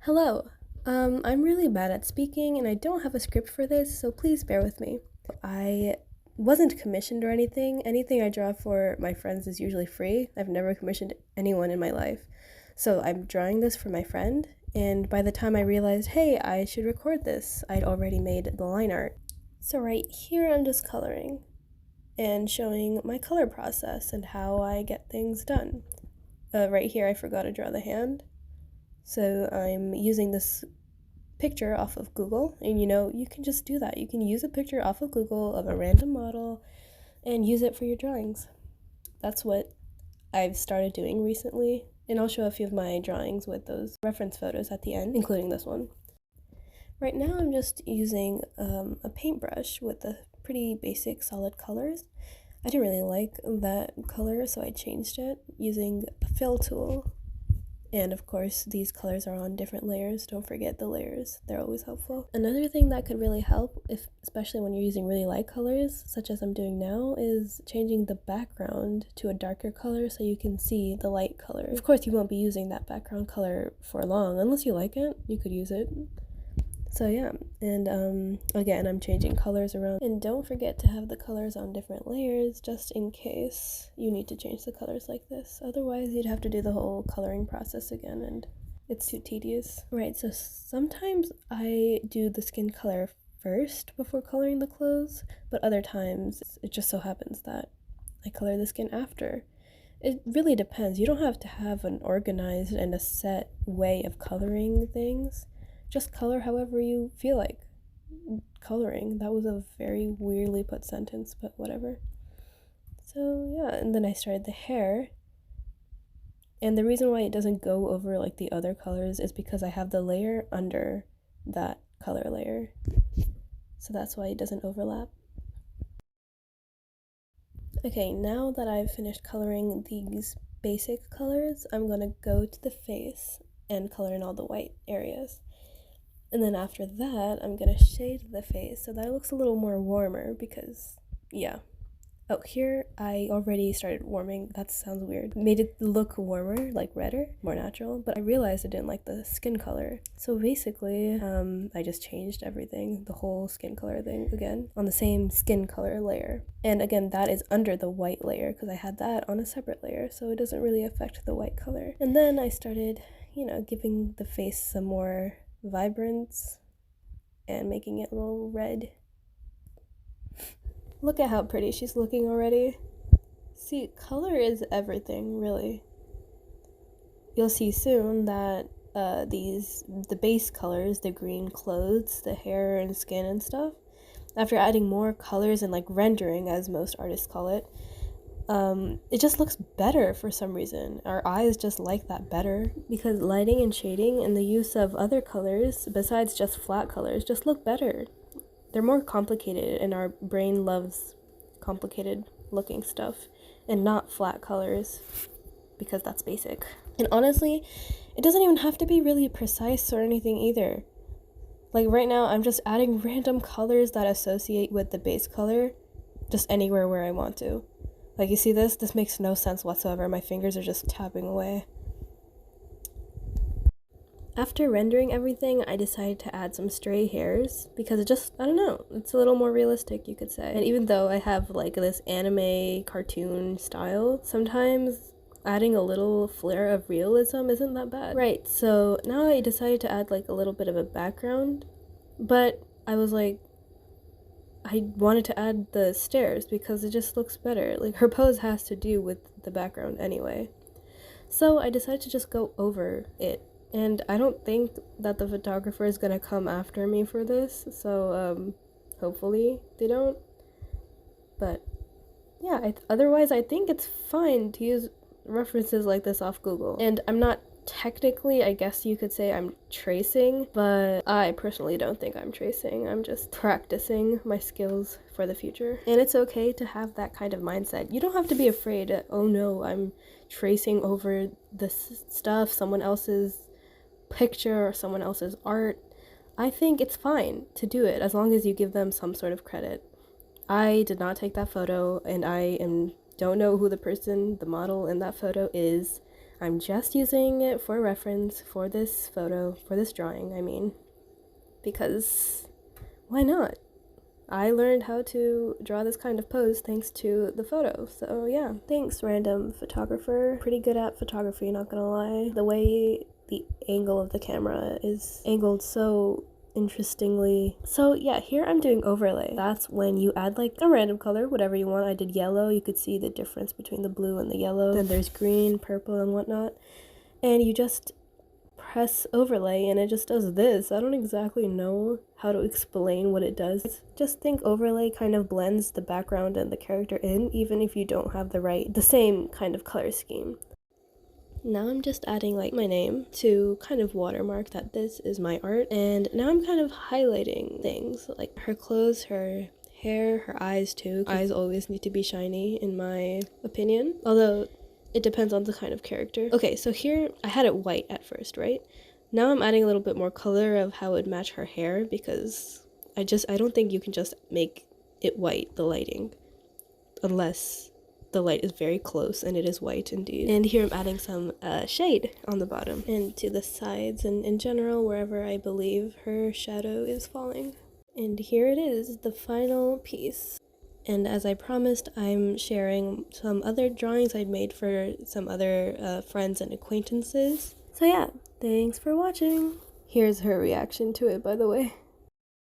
Hello. I'm really bad at speaking and I don't have a script for this, so please bear with me. I wasn't commissioned or anything. Anything I draw for my friends is usually free. I've never commissioned anyone in my life. So I'm drawing this for my friend, and by the time I realized, hey, I should record this, I'd already made the line art. So right here I'm just coloring and showing my color process and how I get things done. Right here I forgot to draw the hand. So I'm using this picture off of Google, and you can just do that. You can use a picture off of Google of a random model and use it for your drawings. That's what I've started doing recently, and I'll show a few of my drawings with those reference photos at the end, including this one. Right now I'm just using a paintbrush with the pretty basic solid colors. I didn't really like that color, so I changed it using a fill tool. And of course, these colors are on different layers. Don't forget the layers, they're always helpful. Another thing that could really help, especially when you're using really light colors, such as I'm doing now, is changing the background to a darker color so you can see the light color. Of course, you won't be using that background color for long. Unless you like it, you could use it. So yeah, and again, I'm changing colors around. And don't forget to have the colors on different layers just in case you need to change the colors like this. Otherwise, you'd have to do the whole coloring process again, and it's too tedious. Right, so sometimes I do the skin color first before coloring the clothes, but other times it just so happens that I color the skin after. It really depends. You don't have to have an organized and a set way of coloring things. Just color however you feel like coloring. That was a very weirdly put sentence, but whatever. So yeah, and then I started the hair. And the reason why it doesn't go over like the other colors is because I have the layer under that color layer. So that's why it doesn't overlap. Okay, now that I've finished coloring these basic colors, I'm gonna go to the face and color in all the white areas. And then after that, I'm gonna shade the face so that it looks a little more warmer because, yeah. Oh, here I already started warming. That sounds weird. Made it look warmer, like redder, more natural, but I realized I didn't like the skin color. So basically, I just changed everything, the whole skin color thing again, on the same skin color layer. And again, that is under the white layer because I had that on a separate layer, so it doesn't really affect the white color. And then I started, giving the face some more vibrance and making it a little red. Look at how pretty she's looking already. See, color is everything, really. You'll see soon that the base colors, the green clothes, the hair and skin and stuff, after adding more colors and like rendering, as most artists call it, it just looks better for some reason. Our eyes just like that better because lighting and shading and the use of other colors besides just flat colors just look better. They're more complicated, and our brain loves complicated looking stuff and not flat colors because that's basic. And honestly, it doesn't even have to be really precise or anything either. Like right now, I'm just adding random colors that associate with the base color just anywhere where I want to. Like, you see this? This makes no sense whatsoever. My fingers are just tapping away. After rendering everything, I decided to add some stray hairs because it just, I don't know, it's a little more realistic, you could say. And even though I have like this anime cartoon style, sometimes adding a little flair of realism isn't that bad. Right, so now I decided to add like a little bit of a background, but I was like, I wanted to add the stairs because it just looks better. Like, her pose has to do with the background anyway. So I decided to just go over it. And I don't think that the photographer is gonna come after me for this, so hopefully they don't. But yeah, otherwise I think it's fine to use references like this off Google. And I'm not technically, I guess you could say I'm tracing, but I personally don't think I'm tracing. I'm just practicing my skills for the future. And it's okay to have that kind of mindset. You don't have to be afraid, oh no, I'm tracing over this stuff, someone else's picture or someone else's art. I think it's fine to do it as long as you give them some sort of credit. I did not take that photo, and don't know who the model in that photo is. I'm just using it for reference for this photo, for this drawing, I mean, because why not? I learned how to draw this kind of pose thanks to the photo, so yeah. Thanks, random photographer. Pretty good at photography, not gonna lie. The way the angle of the camera is angled so interestingly. So yeah, here I'm doing overlay. That's when you add like a random color, whatever you want. I did yellow. You could see the difference between the blue and the yellow. Then there's green, purple, and whatnot. And you just press overlay and it just does this. I don't exactly know how to explain what it does. Just think overlay kind of blends the background and the character in, even if you don't have the same kind of color scheme. Now I'm just adding like my name to kind of watermark that this is my art, and now I'm kind of highlighting things like her clothes, her hair, her eyes too. Eyes always need to be shiny in my opinion, although it depends on the kind of character. Okay, so here I had it white at first, right? Now I'm adding a little bit more color of how it would match her hair, because I don't think you can just make it white, the lighting, unless the light is very close, and it is white indeed. And here I'm adding some shade on the bottom and to the sides and in general wherever I believe her shadow is falling. And here it is, the final piece. And as I promised, I'm sharing some other drawings I've made for some other friends and acquaintances. So yeah, thanks for watching. Here's her reaction to it, by the way.